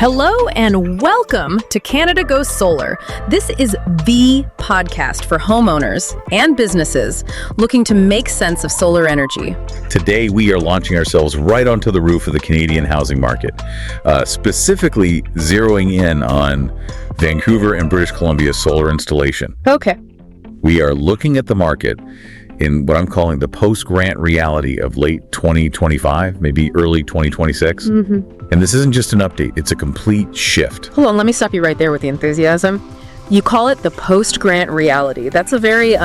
Hello and welcome to Canada Goes Solar. This is the podcast for homeowners and businesses looking to make sense of solar energy. Today, we are launching ourselves right onto the roof of the Canadian housing market, specifically zeroing in on Vancouver and British Columbia's solar installation. Okay. We are looking at the market in what I'm calling the post-grant reality of late 2025, maybe early 2026. And this isn't just an update, it's a complete shift. Hold on, let me stop you right there with the enthusiasm. You call it the post-grant reality. That's a very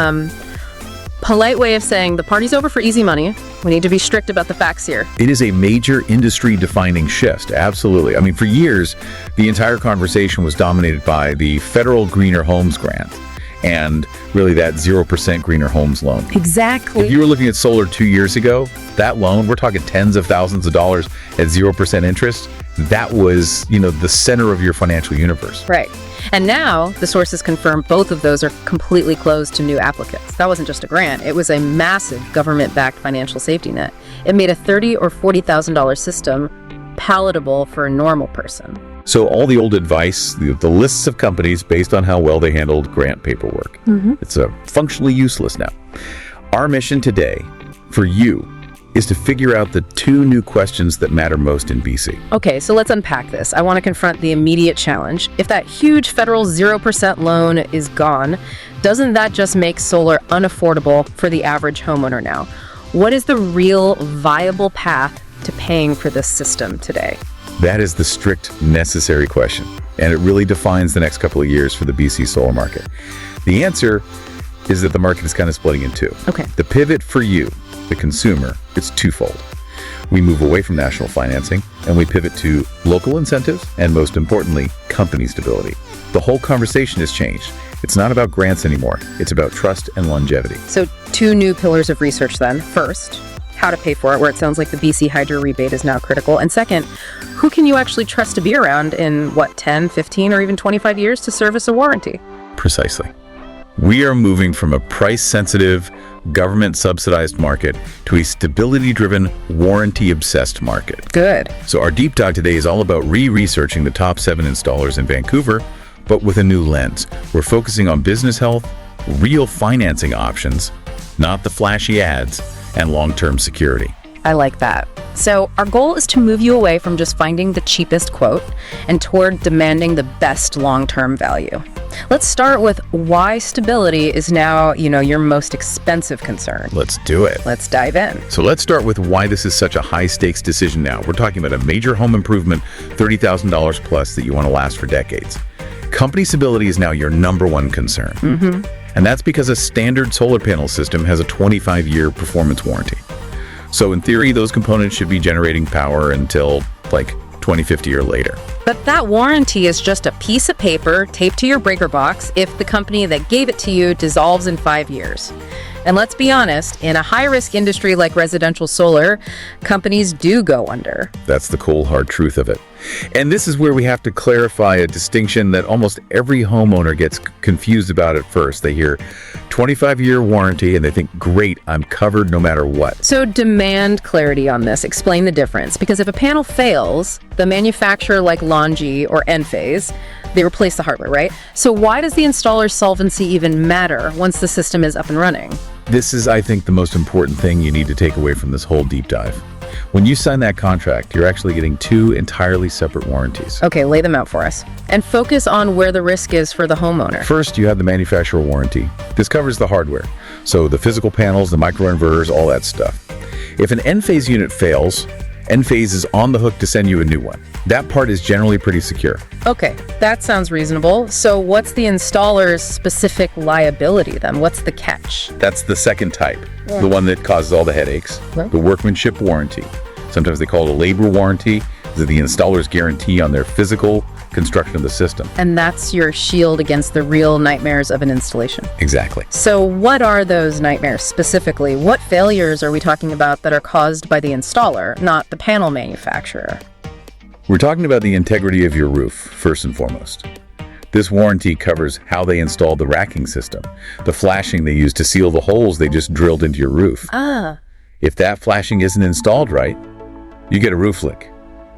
polite way of saying the party's over for easy money. We need to be strict about the facts here. It is a major industry-defining shift, absolutely. I mean, for years, the entire conversation was dominated by the federal Greener Homes Grant and really that 0% Greener Homes loan. Exactly. If you were looking at solar 2 years ago, that loan, we're talking tens of thousands of dollars at 0% interest, that was, the center of your financial universe. Right. And now the sources confirm both of those are completely closed to new applicants. That wasn't just a grant. It was a massive government-backed financial safety net. It made a $30,000 or $40,000 system palatable for a normal person. So all the old advice, the lists of companies based on how well they handled grant paperwork, it's functionally useless now. Our mission today for you is to figure out the two new questions that matter most in BC. Okay, so let's unpack this. I want to confront the immediate challenge. If that huge federal 0% loan is gone, doesn't that just make solar unaffordable for the average homeowner now? What is the real viable path to paying for this system today? That is the strict necessary question, and it really defines the next couple of years for the BC solar market. The answer is that the market is kind of splitting in two. Okay. The pivot for you, the consumer, it's twofold. We move away from national financing, and we pivot to local incentives, and most importantly, company stability. The whole conversation has changed. It's not about grants anymore. It's about trust and longevity. So two new pillars of research then. First, how to pay for it, where it sounds like the BC Hydro rebate is now critical. And second, who can you actually trust to be around in, 10, 15, or even 25 years to service a warranty? Precisely. We are moving from a price-sensitive, government-subsidized market to a stability-driven, warranty-obsessed market. Good. So our deep dive today is all about re-researching the top 7 installers in Vancouver, but with a new lens. We're focusing on business health, real financing options, not the flashy ads, and long-term security. I like that. So our goal is to move you away from just finding the cheapest quote and toward demanding the best long-term value. Let's start with why stability is now, your most expensive concern. Let's do it. Let's dive in. So let's start with why this is such a high-stakes decision now. We're talking about a major home improvement, $30,000 plus that you want to last for decades. Company stability is now your number one concern. And that's because a standard solar panel system has a 25-year performance warranty. So in theory, those components should be generating power until 2050 or later. But that warranty is just a piece of paper taped to your breaker box if the company that gave it to you dissolves in 5 years. And let's be honest, in a high-risk industry like residential solar, companies do go under. That's the cold, hard truth of it. And this is where we have to clarify a distinction that almost every homeowner gets confused about at first. They hear 25-year warranty and they think, great, I'm covered no matter what. So demand clarity on this. Explain the difference. Because if a panel fails, the manufacturer like Longi or Enphase, they replace the hardware, right? So why does the installer's solvency even matter once the system is up and running? This is, I think, the most important thing you need to take away from this whole deep dive. When you sign that contract, you're actually getting two entirely separate warranties. Okay, lay them out for us. And focus on where the risk is for the homeowner. First, you have the manufacturer warranty. This covers the hardware. So the physical panels, the microinverters, all that stuff. If an Enphase unit fails, Enphase is on the hook to send you a new one. That part is generally pretty secure. Okay, that sounds reasonable. So what's the installer's specific liability then? What's the catch? That's the second type, the one that causes all the headaches, the workmanship warranty. Sometimes they call it a labor warranty, is the installer's guarantee on their physical construction of the system. And that's your shield against the real nightmares of an installation. Exactly. So what are those nightmares specifically? What failures are we talking about that are caused by the installer, not the panel manufacturer? We're talking about the integrity of your roof, first and foremost. This warranty covers how they installed the racking system, the flashing they used to seal the holes they just drilled into your roof. If that flashing isn't installed right, you get a roof leak.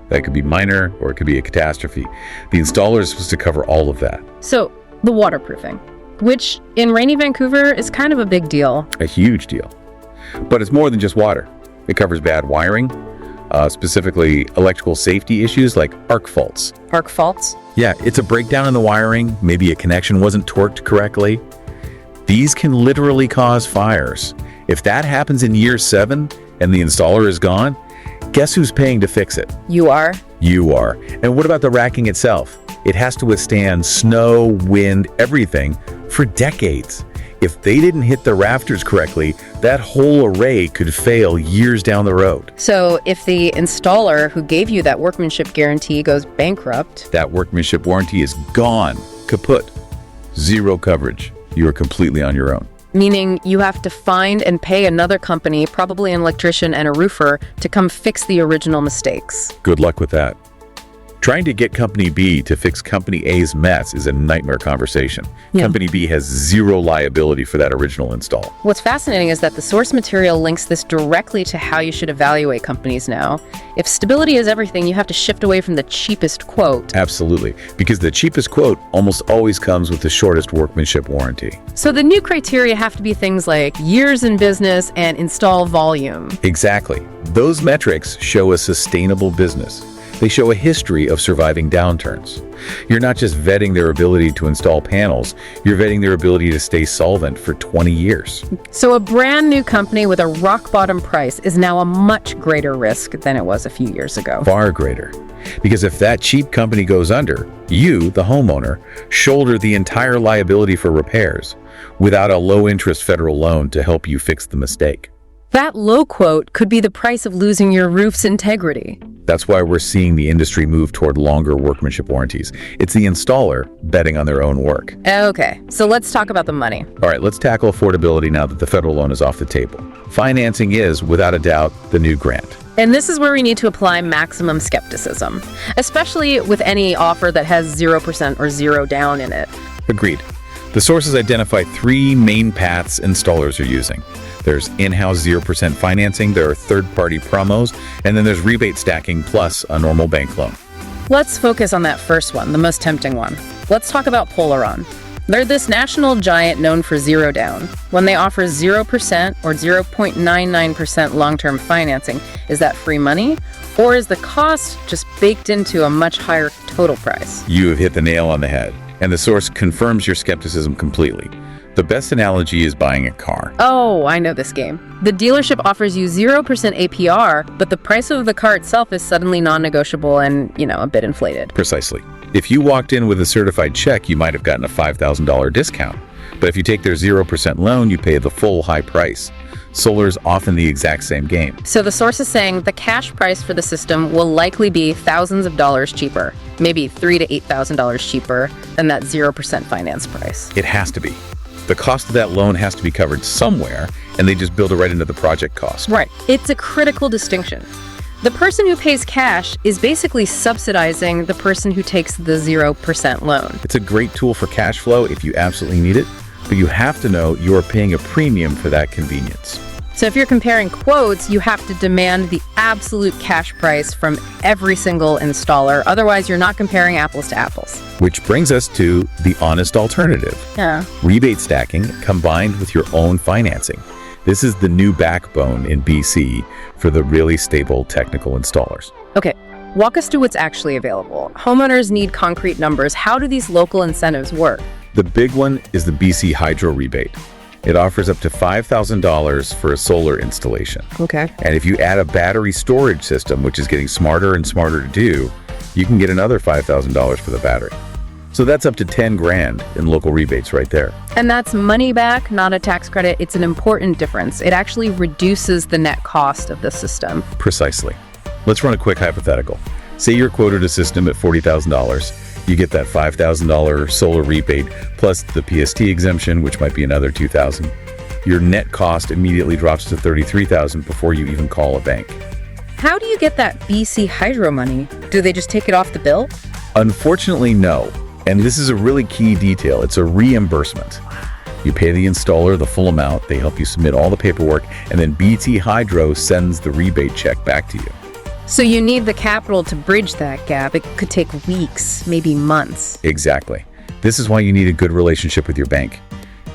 That could be minor or it could be a catastrophe. The installer is supposed to cover all of that. So, the waterproofing, which in rainy Vancouver is kind of a big deal. A huge deal. But it's more than just water. It covers bad wiring, specifically electrical safety issues like arc faults. Arc faults? Yeah, it's a breakdown in the wiring. Maybe a connection wasn't torqued correctly. These can literally cause fires. If that happens in year 7 and the installer is gone, guess who's paying to fix it? You are? You are. And what about the racking itself? It has to withstand snow, wind, everything for decades. If they didn't hit the rafters correctly, that whole array could fail years down the road. So if the installer who gave you that workmanship guarantee goes bankrupt, that workmanship warranty is gone, kaput, zero coverage. You are completely on your own. Meaning you have to find and pay another company, probably an electrician and a roofer, to come fix the original mistakes. Good luck with that. Trying to get Company B to fix Company A's mess is a nightmare conversation. Yeah. Company B has zero liability for that original install. What's fascinating is that the source material links this directly to how you should evaluate companies now. If stability is everything, you have to shift away from the cheapest quote. Absolutely, because the cheapest quote almost always comes with the shortest workmanship warranty. So the new criteria have to be things like years in business and install volume. Exactly. Those metrics show a sustainable business. They show a history of surviving downturns. You're not just vetting their ability to install panels, you're vetting their ability to stay solvent for 20 years. So a brand new company with a rock bottom price is now a much greater risk than it was a few years ago. Far greater. Because if that cheap company goes under, you, the homeowner, shoulder the entire liability for repairs without a low-interest federal loan to help you fix the mistake. That low quote could be the price of losing your roof's integrity. That's why we're seeing the industry move toward longer workmanship warranties. It's the installer betting on their own work. Okay, so let's talk about the money. All right, let's tackle affordability now that the federal loan is off the table. Financing is, without a doubt, the new grant. And this is where we need to apply maximum skepticism, especially with any offer that has 0% or 0 down in it. Agreed. The sources identify 3 main paths installers are using. There's in-house 0% financing, there are third-party promos, and then there's rebate stacking plus a normal bank loan. Let's focus on that first one, the most tempting one. Let's talk about Polaron. They're this national giant known for 0 down. When they offer 0% or 0.99% long-term financing, is that free money? Or is the cost just baked into a much higher total price? You have hit the nail on the head, and the source confirms your skepticism completely. The best analogy is buying a car. Oh, I know this game. The dealership offers you 0% APR, but the price of the car itself is suddenly non-negotiable and, a bit inflated. Precisely. If you walked in with a certified check, you might have gotten a $5,000 discount. But if you take their 0% loan, you pay the full high price. Solar is often the exact same game. So the source is saying the cash price for the system will likely be thousands of dollars cheaper, maybe $3,000 to $8,000 cheaper than that 0% finance price. It has to be. The cost of that loan has to be covered somewhere, and they just build it right into the project cost. Right. It's a critical distinction. The person who pays cash is basically subsidizing the person who takes the 0% loan. It's a great tool for cash flow if you absolutely need it, but you have to know you're paying a premium for that convenience. So if you're comparing quotes, you have to demand the absolute cash price from every single installer. Otherwise, you're not comparing apples to apples. Which brings us to the honest alternative. Yeah. Rebate stacking combined with your own financing. This is the new backbone in BC for the really stable technical installers. Okay, walk us through what's actually available. Homeowners need concrete numbers. How do these local incentives work? The big one is the BC Hydro Rebate. It offers up to $5,000 for a solar installation. Okay. And if you add a battery storage system, which is getting smarter and smarter to do, you can get another $5,000 for the battery. So that's up to $10,000 in local rebates right there. And that's money back, not a tax credit. It's an important difference. It actually reduces the net cost of the system. Precisely. Let's run a quick hypothetical. Say you're quoted a system at $40,000. You get that $5,000 solar rebate plus the PST exemption, which might be another $2,000. Your net cost immediately drops to $33,000 before you even call a bank. How do you get that BC Hydro money? Do they just take it off the bill? Unfortunately, no. And this is a really key detail. It's a reimbursement. You pay the installer the full amount, they help you submit all the paperwork, and then BC Hydro sends the rebate check back to you. So you need the capital to bridge that gap. It could take weeks, maybe months. Exactly. This is why you need a good relationship with your bank.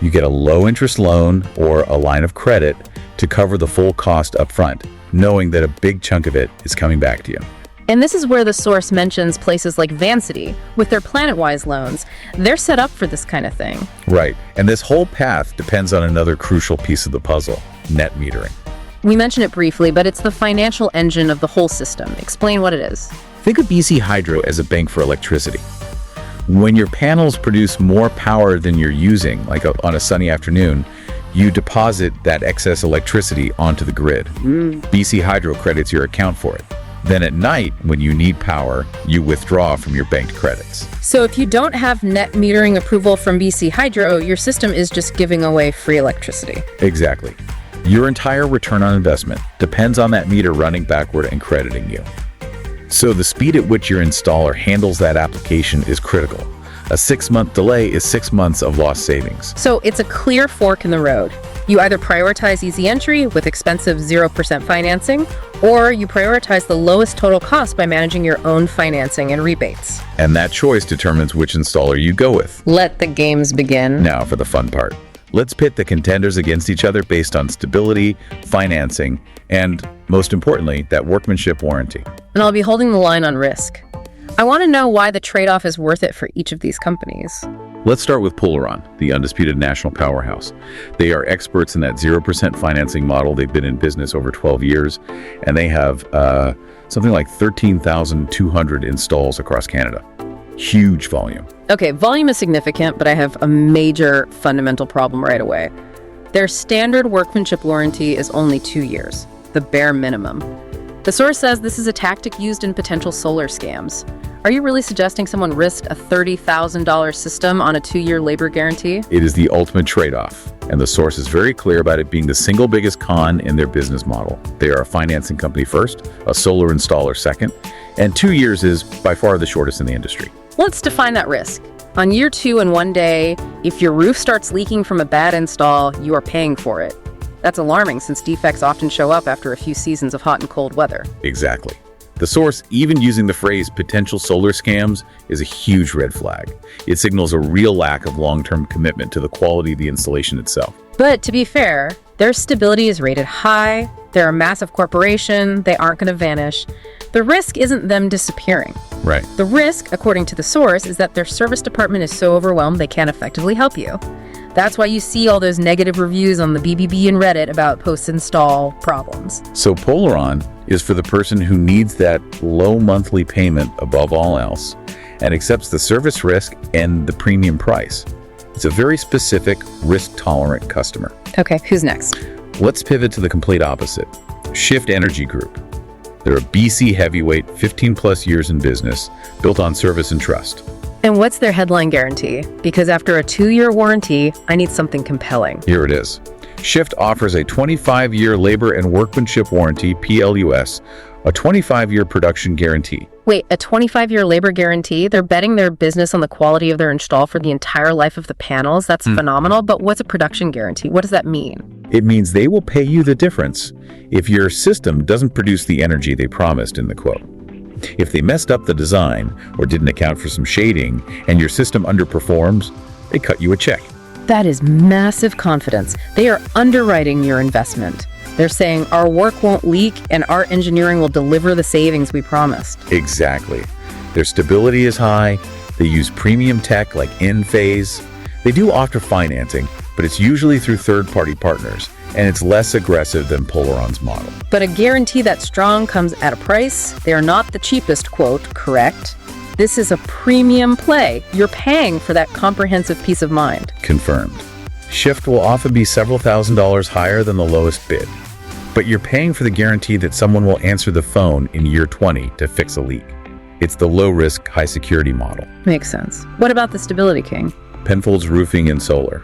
You get a low-interest loan or a line of credit to cover the full cost up front, knowing that a big chunk of it is coming back to you. And this is where the source mentions places like Vancity with their PlanetWise loans. They're set up for this kind of thing. Right. And this whole path depends on another crucial piece of the puzzle, net metering. We mentioned it briefly, but it's the financial engine of the whole system. Explain what it is. Think of BC Hydro as a bank for electricity. When your panels produce more power than you're using, like on a sunny afternoon, you deposit that excess electricity onto the grid. BC Hydro credits your account for it. Then at night, when you need power, you withdraw from your banked credits. So if you don't have net metering approval from BC Hydro, your system is just giving away free electricity. Exactly. Your entire return on investment depends on that meter running backward and crediting you. So the speed at which your installer handles that application is critical. A 6-month delay is 6 months of lost savings. So it's a clear fork in the road. You either prioritize easy entry with expensive 0% financing, or you prioritize the lowest total cost by managing your own financing and rebates. And that choice determines which installer you go with. Let the games begin. Now for the fun part. Let's pit the contenders against each other based on stability, financing, and, most importantly, that workmanship warranty. And I'll be holding the line on risk. I want to know why the trade-off is worth it for each of these companies. Let's start with Polaron, the undisputed national powerhouse. They are experts in that 0% financing model. They've been in business over 12 years, and they have something like 13,200 installs across Canada. Huge volume. Okay, volume is significant, but I have a major fundamental problem right away. Their standard workmanship warranty is only 2 years, the bare minimum. The source says this is a tactic used in potential solar scams. Are you really suggesting someone risked a $30,000 system on a 2-year labor guarantee? It is the ultimate trade-off, and the source is very clear about it being the single biggest con in their business model. They are a financing company first, a solar installer second, and 2 years is by far the shortest in the industry. Let's define that risk. On year 2 and 1 day, if your roof starts leaking from a bad install, you are paying for it. That's alarming since defects often show up after a few seasons of hot and cold weather. Exactly. The source, even using the phrase potential solar scams, is a huge red flag. It signals a real lack of long-term commitment to the quality of the installation itself. But to be fair, their stability is rated high, they're a massive corporation, they aren't going to vanish. The risk isn't them disappearing. Right. The risk, according to the source, is that their service department is so overwhelmed they can't effectively help you. That's why you see all those negative reviews on the BBB and Reddit about post-install problems. So Polaron is for the person who needs that low monthly payment above all else and accepts the service risk and the premium price. It's a very specific, risk-tolerant customer. Okay, who's next? Let's pivot to the complete opposite. Shift Energy Group. They're a BC heavyweight, 15-plus years in business, built on service and trust. And what's their headline guarantee? Because after a 2-year warranty, I need something compelling. Here it is. Shift offers a 25-year labor and workmanship warranty, PLUS, a 25-year production guarantee. Wait, a 25-year labor guarantee? They're betting their business on the quality of their install for the entire life of the panels? That's phenomenal, but what's a production guarantee? What does that mean? It means they will pay you the difference if your system doesn't produce the energy they promised in the quote. If they messed up the design or didn't account for some shading and your system underperforms, they cut you a check. That is massive confidence. They are underwriting your investment. They're saying our work won't leak and our engineering will deliver the savings we promised. Exactly. Their stability is high. They use premium tech like in-phase. They do offer financing, but it's usually through third-party partners, and it's less aggressive than Polaron's model. But a guarantee that strong comes at a price. They are not the cheapest quote, correct? This is a premium play. You're paying for that comprehensive peace of mind. Confirmed. Shift will often be several $1,000s higher than the lowest bid, but you're paying for the guarantee that someone will answer the phone in year 20 to fix a leak. It's the low-risk, high-security model. Makes sense. What about the Stability King? Penfolds Roofing and Solar.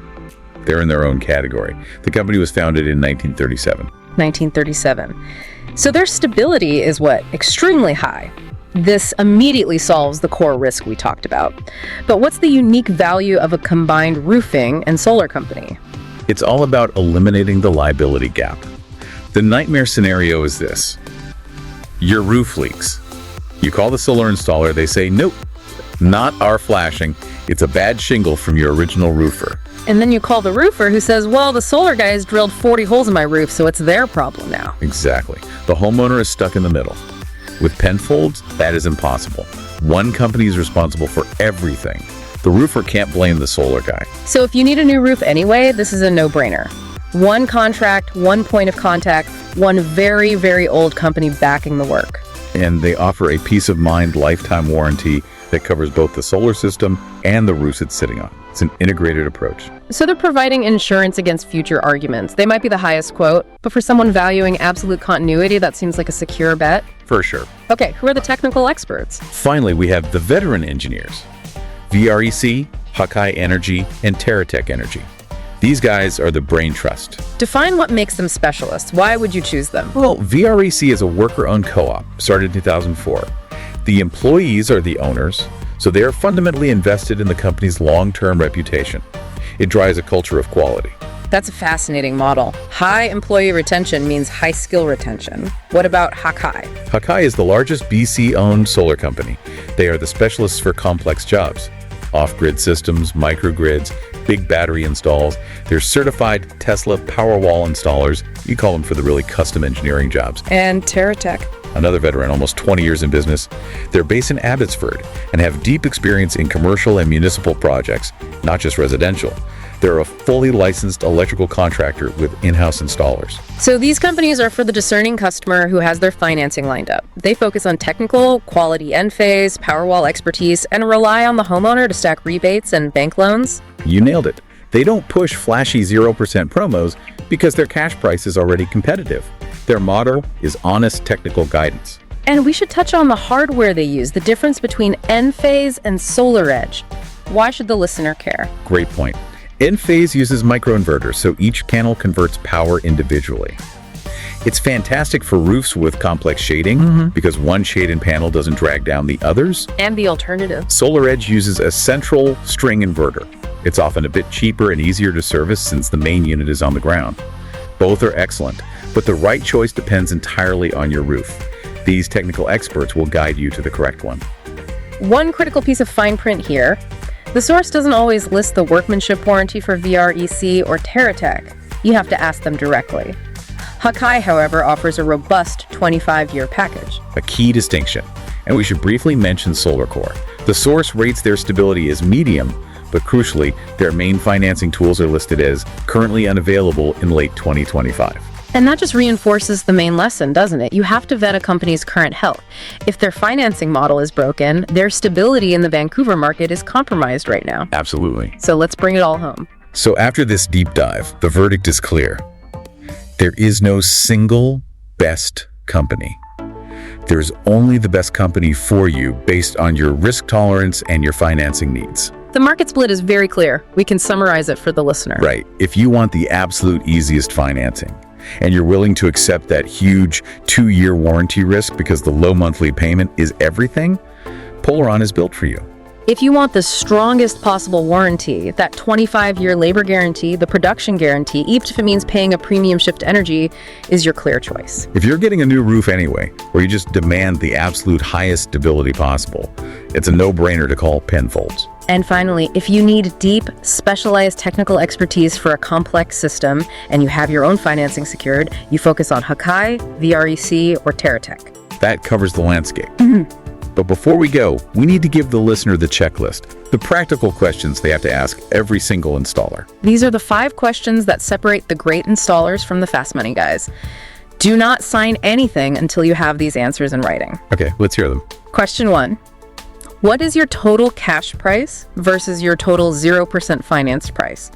They're in their own category. The company was founded in 1937. 1937. So their stability is what? Extremely high. This immediately solves the core risk we talked about. But what's the unique value of a combined roofing and solar company? It's all about eliminating the liability gap. The nightmare scenario is this. Your roof leaks. You call the solar installer, they say, nope, not our flashing. It's a bad shingle from your original roofer. And then you call the roofer who says, well, the solar guys drilled 40 holes in my roof, so it's their problem now. Exactly. The homeowner is stuck in the middle. With Penfolds, that is impossible. One company is responsible for everything. The roofer can't blame the solar guy. So if you need a new roof anyway, this is a no-brainer. One contract, one point of contact, one very, very old company backing the work. And they offer a peace of mind lifetime warranty that covers both the solar system and the roofs it's sitting on. It's an integrated approach. So they're providing insurance against future arguments. They might be the highest quote, but for someone valuing absolute continuity, that seems like a secure bet. For sure. Okay, who are the technical experts? Finally, we have the veteran engineers. VREC, Hawkeye Energy, and TerraTech Energy. These guys are the brain trust. Define what makes them specialists. Why would you choose them? Well, VREC is a worker-owned co-op, started in 2004. The employees are the owners, so they are fundamentally invested in the company's long-term reputation. It drives a culture of quality. That's a fascinating model. High employee retention means high skill retention. What about Hawkeye? Hawkeye is the largest BC-owned solar company. They are the specialists for complex jobs. Off-grid systems, microgrids, big battery installs. They're certified Tesla Powerwall installers. You call them for the really custom engineering jobs. And TerraTech. Another veteran, almost 20 years in business. They're based in Abbotsford and have deep experience in commercial and municipal projects, not just residential. They're a fully licensed electrical contractor with in-house installers. So these companies are for the discerning customer who has their financing lined up. They focus on technical, quality end phase, Powerwall expertise, and rely on the homeowner to stack rebates and bank loans. You nailed it. They don't push flashy 0% promos because their cash price is already competitive. Their motto is honest technical guidance. And we should touch on the hardware they use, the difference between Enphase and SolarEdge. Why should the listener care? Great point. Enphase uses microinverters, so each panel converts power individually. It's fantastic for roofs with complex shading because one shade and panel doesn't drag down the others. And the alternative. SolarEdge uses a central string inverter. It's often a bit cheaper and easier to service since the main unit is on the ground. Both are excellent, but the right choice depends entirely on your roof. These technical experts will guide you to the correct one. One critical piece of fine print here. The source doesn't always list the workmanship warranty for VREC or TerraTech. You have to ask them directly. Hawkeye, however, offers a robust 25-year package. A key distinction, and we should briefly mention SolarCore. The source rates their stability as medium, but crucially, their main financing tools are listed as currently unavailable in late 2025. And that just reinforces the main lesson, doesn't it? You have to vet a company's current health. If their financing model is broken, their stability in the Vancouver market is compromised right now. Absolutely. So let's bring it all home. So after this deep dive, the verdict is clear. There is no single best company. There's only the best company for you based on your risk tolerance and your financing needs. The market split is very clear. We can summarize it for the listener. Right. If you want the absolute easiest financing, and you're willing to accept that huge 2-year warranty risk because the low monthly payment is everything, Polaron is built for you. If you want the strongest possible warranty, that 25-year labor guarantee, the production guarantee, even if it means paying a premium shift energy, is your clear choice. If you're getting a new roof anyway, or you just demand the absolute highest stability possible, it's a no-brainer to call Penfolds. And finally, if you need deep, specialized technical expertise for a complex system and you have your own financing secured, you focus on Hawkeye, VREC, or TerraTech. That covers the landscape. But before we go, we need to give the listener the checklist, the practical questions they have to ask every single installer. These are the 5 questions that separate the great installers from the fast money guys. Do not sign anything until you have these answers in writing. Okay, let's hear them. Question 1. What is your total cash price versus your total 0% financed price?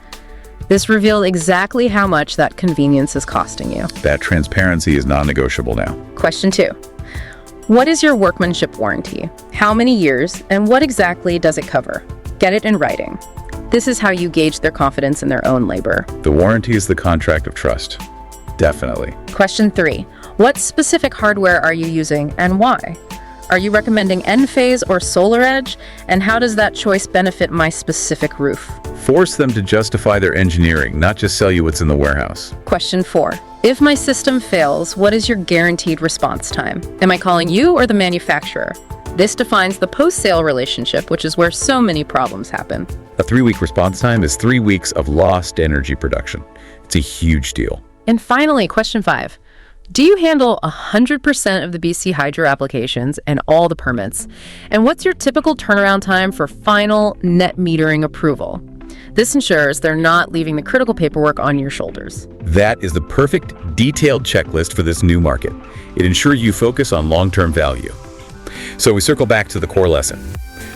This revealed exactly how much that convenience is costing you. That transparency is non-negotiable now. Question 2. What is your workmanship warranty? How many years and what exactly does it cover? Get it in writing. This is how you gauge their confidence in their own labor. The warranty is the contract of trust. Definitely. Question 3. What specific hardware are you using and why? Are you recommending Enphase or Solar Edge? And how does that choice benefit my specific roof? Force them to justify their engineering, not just sell you what's in the warehouse. Question 4. If my system fails, what is your guaranteed response time? Am I calling you or the manufacturer? This defines the post-sale relationship, which is where so many problems happen. A 3-week response time is 3 weeks of lost energy production. It's a huge deal. And finally, question 5. Do you handle 100% of the BC Hydro applications and all the permits? And what's your typical turnaround time for final net metering approval? This ensures they're not leaving the critical paperwork on your shoulders. That is the perfect, detailed checklist for this new market. It ensures you focus on long-term value. So we circle back to the core lesson.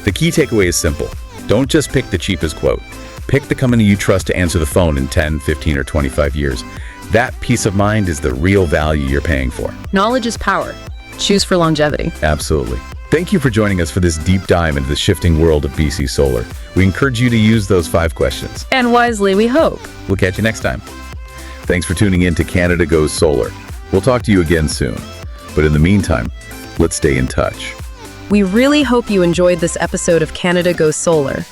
The key takeaway is simple. Don't just pick the cheapest quote. Pick the company you trust to answer the phone in 10, 15, or 25 years. That peace of mind is the real value you're paying for. Knowledge is power. Choose for longevity. Absolutely. Thank you for joining us for this deep dive into the shifting world of BC Solar. We encourage you to use those 5 questions. And wisely, we hope. We'll catch you next time. Thanks for tuning in to Canada Goes Solar. We'll talk to you again soon. But in the meantime, let's stay in touch. We really hope you enjoyed this episode of Canada Goes Solar.